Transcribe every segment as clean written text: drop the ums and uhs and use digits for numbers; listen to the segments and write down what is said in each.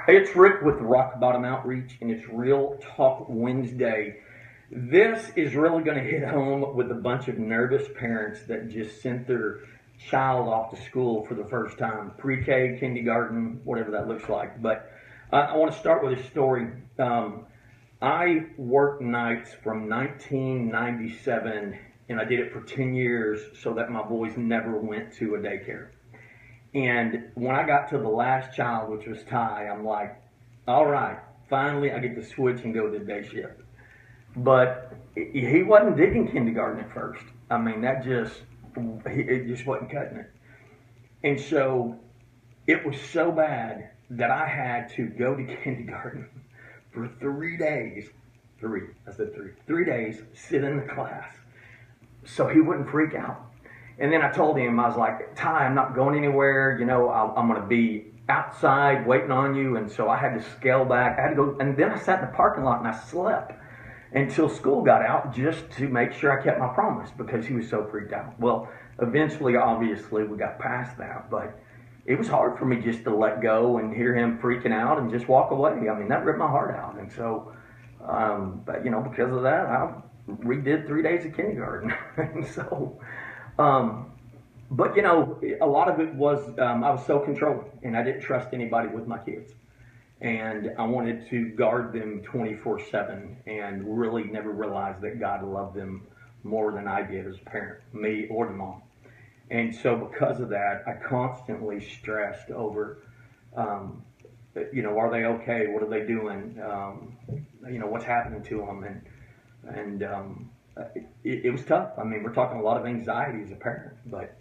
It's Rick with Rock Bottom Outreach, and it's Real Talk Wednesday. This is really going to hit home with a bunch of nervous parents that just sent their child off to school for the first time, pre-K, kindergarten, whatever that looks like. But I want to start with a story. I worked nights from 1997, and I did it for 10 years so that my boys never went to a daycare. And when I got to the last child, which was Ty, I'm like, all right, finally I get to switch and go to the day shift. But he wasn't digging kindergarten at first. I mean, it just wasn't cutting it. And so it was so bad that I had to go to kindergarten for 3 days. I said 3 days, sit in the class so he wouldn't freak out. And then I told him, I was like, Ty, I'm not going anywhere. I'm going to be outside waiting on you. And so I had to scale back. I had to go. And then I sat in the parking lot and I slept until school got out just to make sure I kept my promise because he was so freaked out. Well, eventually, obviously, we got past that. But it was hard for me just to let go and hear him freaking out and just walk away. I mean, that ripped my heart out. And so, but because of that, I redid 3 days of kindergarten. And so, but a lot of it was I was so controlling, and I didn't trust anybody with my kids, and I wanted to guard them 24/7, and really never realized that God loved them more than I did as a parent, me or the mom. And so because of that, I constantly stressed over, are they okay? What are they doing? What's happening to them? And it was tough. I mean, we're talking a lot of anxiety as a parent, but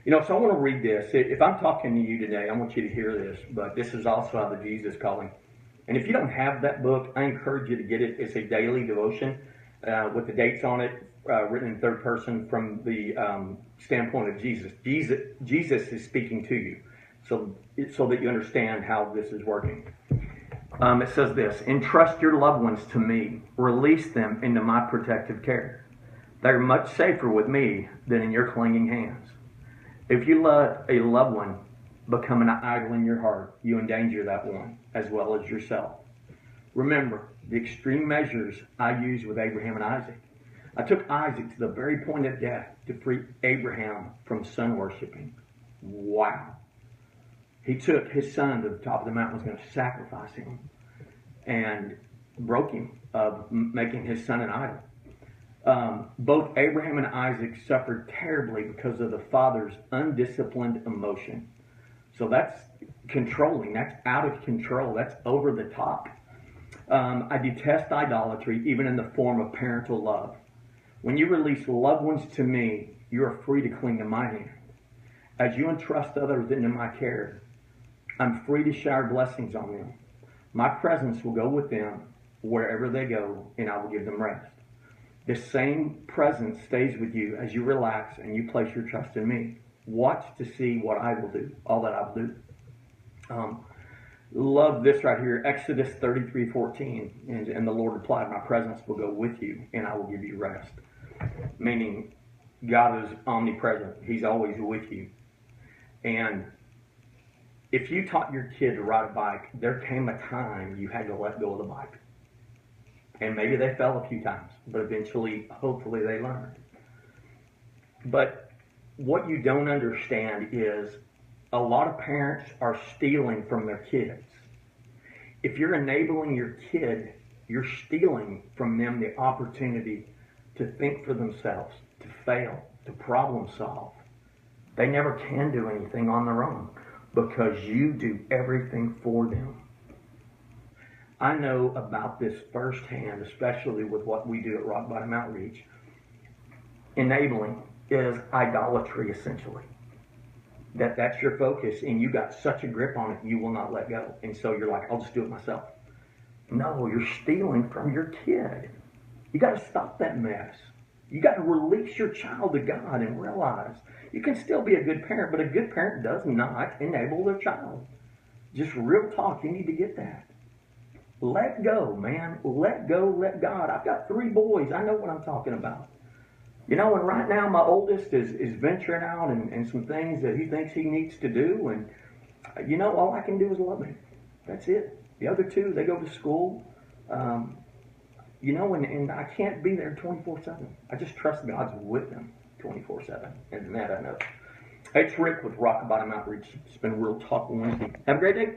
so I want to read this. If I'm talking to you today, I want you to hear this, but this is also out of the Jesus Calling. And if you don't have that book, I encourage you to get it. It's a daily devotion with the dates on it, written in third person from the standpoint of Jesus. Jesus is speaking to you, so that you understand how this is working. It says this: entrust your loved ones to me. Release them into my protective care. They're much safer with me than in your clinging hands. If you let a loved one become an idol in your heart, you endanger that one as well as yourself. Remember the extreme measures I used with Abraham and Isaac. I took Isaac to the very point of death to free Abraham from son worshiping. Wow. He took his son to the top of the mountain, was going to sacrifice him, and broke him of making his son an idol. Both Abraham and Isaac suffered terribly because of the father's undisciplined emotion. So that's controlling. That's out of control. That's over the top. I detest idolatry, even in the form of parental love. When you release loved ones to me, you are free to cling to my hand. As you entrust others into my care, I'm free to shower blessings on them. My presence will go with them wherever they go, and I will give them rest. The same presence stays with you as you relax and you place your trust in me. Watch to see what I will do, all that I will do. Love this right here, Exodus 33:14. And the Lord replied, my presence will go with you, and I will give you rest. Meaning, God is omnipresent. He's always with you. And if you taught your kid to ride a bike, there came a time you had to let go of the bike. And maybe they fell a few times, but eventually, hopefully, they learned. But what you don't understand is a lot of parents are stealing from their kids. If you're enabling your kid, you're stealing from them the opportunity to think for themselves, to fail, to problem solve. They never can do anything on their own because you do everything for them. I know about this firsthand, especially with what we do at Rock Bottom Outreach. Enabling is idolatry, essentially. That's your focus, and you got such a grip on it, you will not let go. And so you're like, I'll just do it myself. No, you're stealing from your kid. You got to stop that mess. You got to release your child to God and realize you can still be a good parent, but a good parent does not enable their child. Just real talk, you need to get that. Let go, man. Let go, let God. I've got 3 boys. I know what I'm talking about. And right now my oldest is venturing out and some things that he thinks he needs to do. And, all I can do is love him. That's it. The other two, they go to school. And I can't be there 24/7. I just trust God's with them 24/7. And that I know. Hey, it's Rick with Rock Bottom Outreach. It's been a real talk Wednesday. Have a great day.